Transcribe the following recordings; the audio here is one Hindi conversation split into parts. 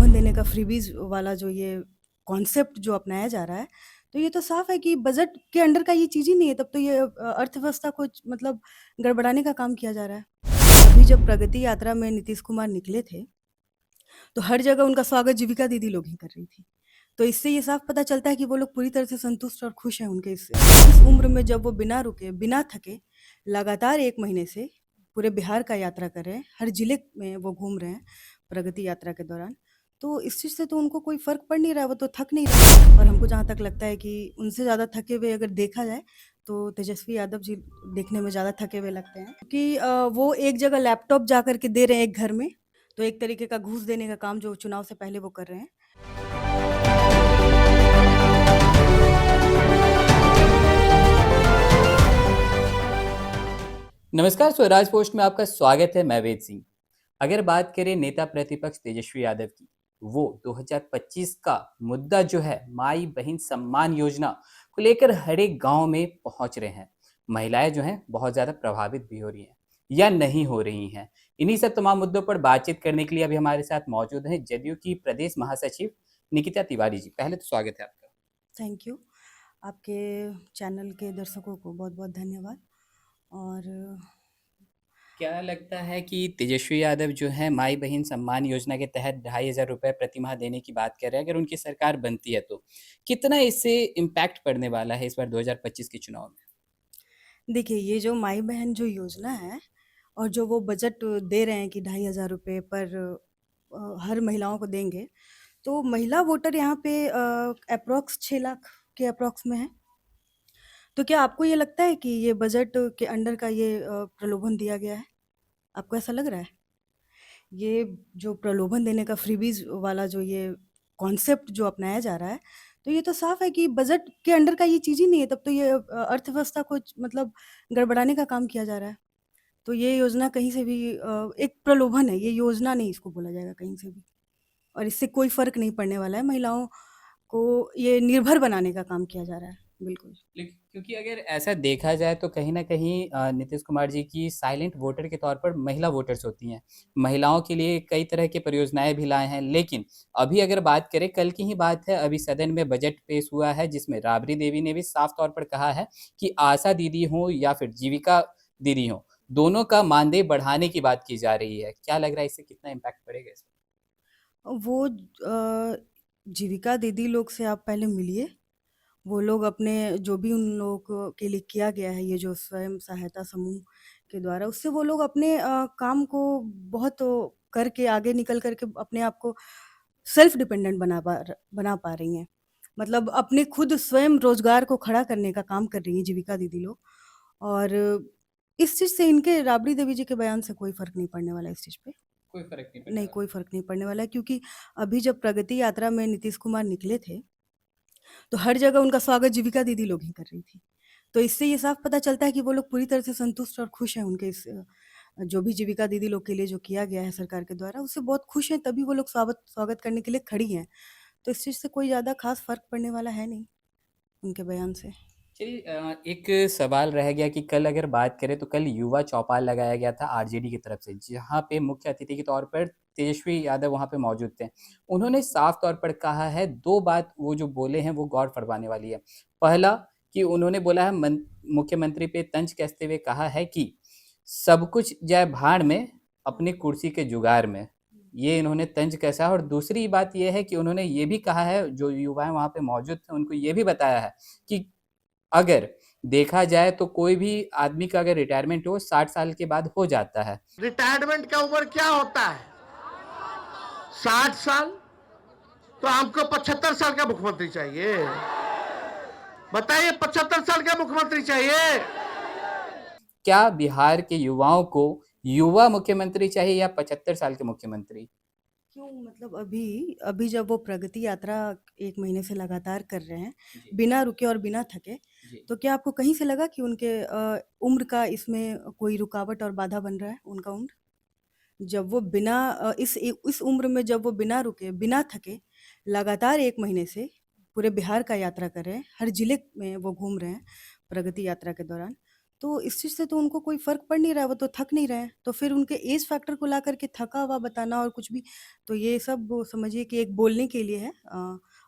प्रलोभन देने का फ्रीबीज़ वाला जो ये कॉन्सेप्ट जो अपनाया जा रहा है, तो ये तो साफ़ है कि बजट के अंडर का ये चीज़ ही नहीं है, तब तो ये अर्थव्यवस्था को मतलब गड़बड़ाने का काम किया जा रहा है। अभी जब प्रगति यात्रा में नीतीश कुमार निकले थे, तो हर जगह उनका स्वागत जीविका दीदी लोग ही कर रही थी। तो इससे ये साफ पता चलता है कि वो लोग पूरी तरह से संतुष्ट और खुश हैं उनके इस उम्र में जब वो बिना रुके, बिना थके, लगातार 1 महीने से पूरे बिहार का यात्रा कर रहे हैं, हर ज़िले में वो घूम रहे हैं प्रगति यात्रा के दौरान। तो इस चीज़ से तो उनको कोई फ़र्क पड़ नहीं रहा है, वो तो थक नहीं रहे और हमको जहाँ तक लगता है कि उनसे ज़्यादा थके हुए अगर देखा जाए, तो तेजस्वी यादव जी देखने में ज़्यादा थके हुए लगते हैं। क्योंकि वो एक जगह लैपटॉप जा कर के दे रहे हैं एक घर में, तो एक तरीके का घूस देने का काम जो चुनाव से पहले वो कर रहे हैं। नमस्कार, स्वराज पोस्ट में आपका स्वागत है। मैं वेद सिंह। अगर बात करें नेता प्रतिपक्ष तेजस्वी यादव की, वो 2025 का मुद्दा जो है माई बहन सम्मान योजना को लेकर हर एक गांव में पहुंच रहे हैं। महिलाएं जो हैं बहुत ज्यादा प्रभावित भी हो रही हैं या नहीं हो रही हैं। इन्हीं सब तमाम मुद्दों पर बातचीत करने के लिए अभी हमारे साथ मौजूद हैं जदयू की प्रदेश महासचिव निकिता तिवारी जी। पहले तो स्वागत है आपका। Thank you. आपके चैनल के दर्शकों को बहुत-बहुत धन्यवाद और क्या लगता है कि तेजस्वी यादव जो है माई बहन सम्मान योजना के तहत 2,500 रुपए प्रति माह देने की बात कर रहे हैं, अगर उनकी सरकार बनती है तो कितना इससे इम्पैक्ट पड़ने वाला है इस बार 2025 के चुनाव में? देखिए ये जो माई बहन जो योजना है और जो वो बजट दे रहे हैं कि 2,500 रुपए पर हर महिलाओं को देंगे, तो महिला वोटर यहाँ पे एप्रॉक्स 6 लाख के एप्रॉक्स में है। तो क्या आपको ये लगता है कि ये बजट के अंडर का ये प्रलोभन दिया गया है? आपको ऐसा लग रहा है? ये जो प्रलोभन देने का फ्रीबीज़ वाला जो ये कॉन्सेप्ट जो अपनाया जा रहा है, तो ये तो साफ़ है कि बजट के अंडर का ये चीज़ ही नहीं है, तब तो ये अर्थव्यवस्था को मतलब गड़बड़ाने का काम किया जा रहा है। तो ये योजना कहीं से भी एक प्रलोभन है, ये योजना नहीं इसको बोला जाएगा कहीं से भी और इससे कोई फ़र्क नहीं पड़ने वाला है, महिलाओं को ये निर्भर बनाने का काम किया जा रहा है। बिल्कुल। क्योंकि अगर ऐसा देखा जाए तो कहीं ना कहीं नीतीश कुमार जी की साइलेंट वोटर के तौर पर महिला वोटर्स होती हैं। महिलाओं के लिए कई तरह की परियोजनाएं भी लाए हैं, लेकिन अभी अगर बात करें, कल की ही बात है, अभी सदन में बजट पेश हुआ है जिसमें राबड़ी देवी ने भी साफ तौर पर कहा है कि आशा दीदी हो या फिर जीविका दीदी हो, दोनों का मानदेय बढ़ाने की बात की जा रही है। क्या लग रहा है इससे कितना इम्पैक्ट पड़ेगा इस वो जीविका दीदी लोग से आप पहले मिलिए। वो लोग अपने जो भी उन लोगों को के लिए किया गया है, ये जो स्वयं सहायता समूह के द्वारा, उससे वो लोग अपने काम को बहुत करके आगे निकल कर के अपने आप को सेल्फ डिपेंडेंट बना पा रही हैं। मतलब अपने खुद स्वयं रोज़गार को खड़ा करने का काम कर रही हैं जीविका दीदी लोग और इस चीज़ से इनके राबड़ी देवी जी के बयान से कोई फ़र्क नहीं पड़ने वाला है इस चीज़ पे। कोई फर्क नहीं पड़ने नहीं, वाला? कोई फ़र्क नहीं पड़ने वाला है क्योंकि अभी जब प्रगति यात्रा में नीतीश कुमार निकले थे, तो हर जगह उनका स्वागत जीविका दीदी लोग ही कर रही थी। तो इससे ये साफ पता चलता है कि वो लोग पूरी तरह से संतुष्ट और खुश हैं उनके जो भी जीविका दीदी लोग के लिए जो किया गया है सरकार के द्वारा, उससे बहुत खुश हैं, तभी वो लोग स्वागत स्वागत करने के लिए खड़ी हैं। तो इस चीज़ से कोई ज़्यादा ख़ास फ़र्क पड़ने वाला है नहीं, उनके बयान से। चलिए, एक सवाल रह गया कि कल अगर बात करें तो कल युवा चौपाल लगाया गया था आरजेडी की तरफ से, जहाँ पे मुख्य अतिथि के तौर पर तेजस्वी यादव वहाँ पे मौजूद थे। उन्होंने साफ तौर पर कहा है, दो बात वो जो बोले हैं वो गौर फरमाने वाली है। पहला कि उन्होंने बोला है, मुख्यमंत्री पे तंज कसते हुए कहा है कि सब कुछ जाए भाड़ में, अपनी कुर्सी के जुगाड़ में। ये इन्होंने तंज कसा है। और दूसरी बात ये है कि उन्होंने ये भी कहा है, जो युवाएं वहाँ पे मौजूद थे उनको ये भी बताया है कि अगर देखा जाए तो कोई भी आदमी का अगर रिटायरमेंट हो 60 साल के बाद हो जाता है। रिटायरमेंट का उम्र क्या होता है? 60 साल। तो हमको 75 साल का मुख्यमंत्री चाहिए। बताइए, 75 साल का मुख्यमंत्री चाहिए। क्या बिहार के युवाओं को युवा मुख्यमंत्री चाहिए या 75 साल के मुख्यमंत्री? क्यों मतलब अभी अभी जब वो प्रगति यात्रा 1 महीने से लगातार कर रहे हैं, जी, बिना रुके और बिना थके, जी। तो क्या आपको कहीं से लगा कि उनके उम्र का इसमें कोई रुकावट और बाधा बन रहा है, उनका उम्र? जब वो बिना इस उम्र में जब वो बिना रुके, बिना थके, लगातार 1 महीने से पूरे बिहार का यात्रा कर रहे हैं, हर ज़िले में वो घूम रहे हैं प्रगति यात्रा के दौरान। तो इस चीज़ से तो उनको कोई फ़र्क पड़ नहीं रहा है, वो तो थक नहीं रहे हैं। तो फिर उनके ऐज फैक्टर को ला कर के थका हुआ बताना और कुछ भी, तो ये सब वो समझिए कि एक बोलने के लिए है।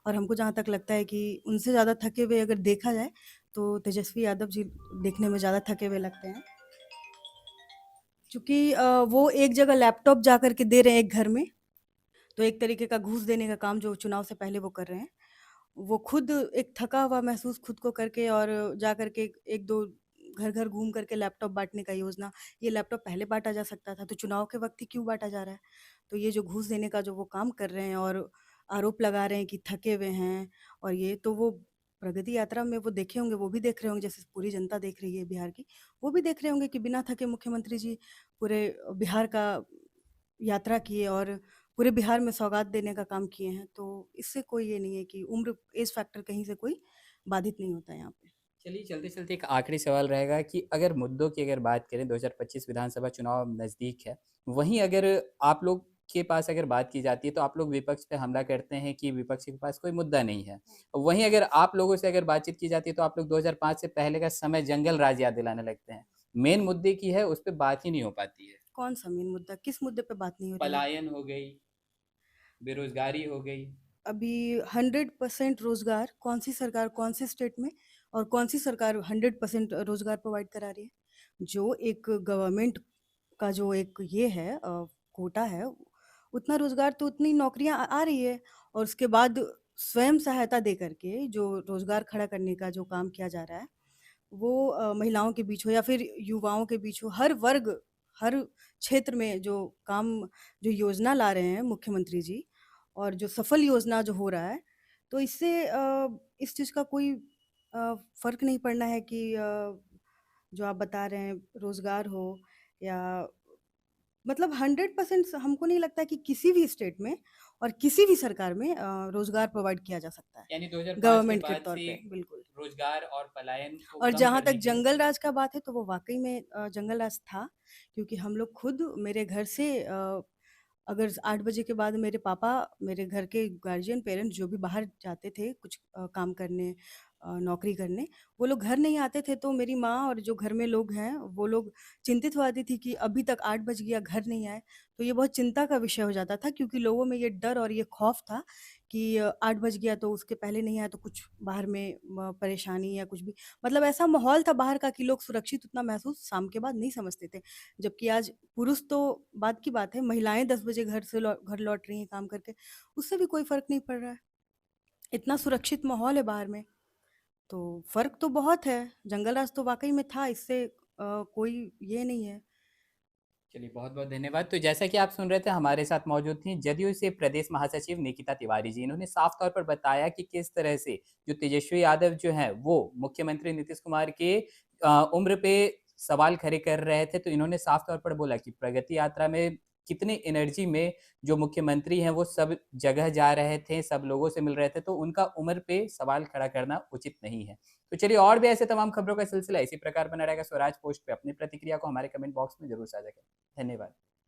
और हमको जहाँ तक लगता है कि उनसे ज़्यादा थके हुए अगर देखा जाए, तो तेजस्वी यादव जी देखने में ज़्यादा थके हुए लगते हैं। चूँकि वो एक जगह लैपटॉप जा कर के दे रहे हैं एक घर में, तो एक तरीके का घूस देने का काम जो चुनाव से पहले वो कर रहे हैं। वो खुद एक थका हुआ महसूस खुद को करके और जा कर के 1-2 घर-घर घूम कर के लैपटॉप बाँटने का योजना, ये लैपटॉप पहले बाँटा जा सकता था, तो चुनाव के वक़्त ही क्यों बाँटा जा रहा है? तो ये जो घूस देने का जो वो काम कर रहे हैं और आरोप लगा रहे हैं कि थके हुए हैं और ये, तो वो प्रगति यात्रा में वो देखे होंगे, वो भी देख रहे होंगे जैसे पूरी जनता देख रही है बिहार की, वो भी देख रहे होंगे कि बिना थके मुख्यमंत्री जी पूरे बिहार का यात्रा किए और पूरे बिहार में सौगात देने का काम किए हैं। तो इससे कोई ये नहीं है कि उम्र एज फैक्टर कहीं से कोई बाधित नहीं होता है यहाँ पे। चलिए चलते-चलते एक आखिरी सवाल रहेगा कि अगर मुद्दों की अगर बात करें 2025 विधानसभा चुनाव नज़दीक है, वहीं अगर आप लोग के पास अगर बात की जाती है तो आप लोग विपक्ष पे हमला करते हैं कि विपक्ष के पास कोई मुद्दा नहीं है। वहीं अगर आप लोगों से अगर बातचीत की जाती है तो आप लोग 2005 से पहले का समय जंगल राज याद दिलाने लगते हैं। मेन मुद्दे की है उस पे बात ही नहीं हो पाती है। कौन-सा मेन मुद्दा? किस मुद्दे पे बात नहीं हो रही है? पलायन हो गई, बेरोज़गारी हो गई। अभी 100% रोज़गार कौन-सी सरकार कौन-से स्टेट में और कौन-सी सरकार 100% रोज़गार प्रोवाइड करा रही है? जो एक गवर्नमेंट का जो एक ये है कोटा है, उतना रोज़गार तो उतनी नौकरियाँ आ रही है और उसके बाद स्वयं सहायता दे कर के जो रोज़गार खड़ा करने का जो काम किया जा रहा है, वो महिलाओं के बीच हो या फिर युवाओं के बीच हो, हर वर्ग, हर क्षेत्र में जो काम जो योजना ला रहे हैं मुख्यमंत्री जी और जो सफल योजना जो हो रहा है, तो इससे इस चीज़ का कोई फ़र्क नहीं पड़ना है कि जो आप बता रहे हैं रोज़गार हो या मतलब 100% हमको नहीं लगता कि किसी भी स्टेट में और किसी भी सरकार में रोज़गार प्रोवाइड किया जा सकता है, यानी 2005 के गवर्नमेंट के बाद तौर से पे, बिल्कुल। रोज़गार और पलायन को और कम जहाँ तक करने के लिए जंगल राज का बात है तो वो वाक़ई में जंगल राज था, क्योंकि हम लोग खुद मेरे घर से अगर 8 बजे के बाद मेरे पापा, मेरे घर के गार्जियन पेरेंट्स जो भी बाहर जाते थे कुछ काम करने, नौकरी करने, वो लोग घर नहीं आते थे तो मेरी माँ और जो घर में लोग हैं, वो लोग चिंतित हो जाती थी कि अभी तक 8 बज गया घर नहीं आए। तो ये बहुत चिंता का विषय हो जाता था क्योंकि लोगों में ये डर और ये खौफ था कि 8 बज गया तो उसके पहले नहीं आया तो कुछ बाहर में परेशानी या कुछ भी, मतलब ऐसा माहौल था बाहर का कि लोग सुरक्षित उतना महसूस शाम के बाद नहीं समझते थे। जबकि आज पुरुष तो बाद की बात है, महिलाएँ 10 बजे घर लौट रही हैं काम करके, उससे भी कोई फ़र्क नहीं पड़ रहा है। इतना सुरक्षित माहौल है बाहर में, तो फ़र्क तो बहुत है। जंगल राज तो वाक़ई में था, इससे कोई ये नहीं है। चलिए बहुत-बहुत धन्यवाद। तो जैसा कि आप सुन रहे थे हमारे साथ मौजूद थीं जदयू से प्रदेश महासचिव निकिता तिवारी जी। इन्होंने साफ तौर पर बताया कि किस तरह से जो तेजस्वी यादव जो हैं वो मुख्यमंत्री नीतीश कुमार के उम्र पे सवाल खड़े कर रहे थे। तो इन्होंने साफ तौर पर बोला कि प्रगति यात्रा में कितनी एनर्जी में जो मुख्यमंत्री हैं वो सब जगह जा रहे थे, सब लोगों से मिल रहे थे, तो उनका उम्र पे सवाल खड़ा करना उचित नहीं है। तो चलिए और भी ऐसे तमाम खबरों का सिलसिला इसी प्रकार बना रहेगा। स्वराज पोस्ट पे अपनी प्रतिक्रिया को हमारे कमेंट बॉक्स में ज़रूर साझा करें। धन्यवाद।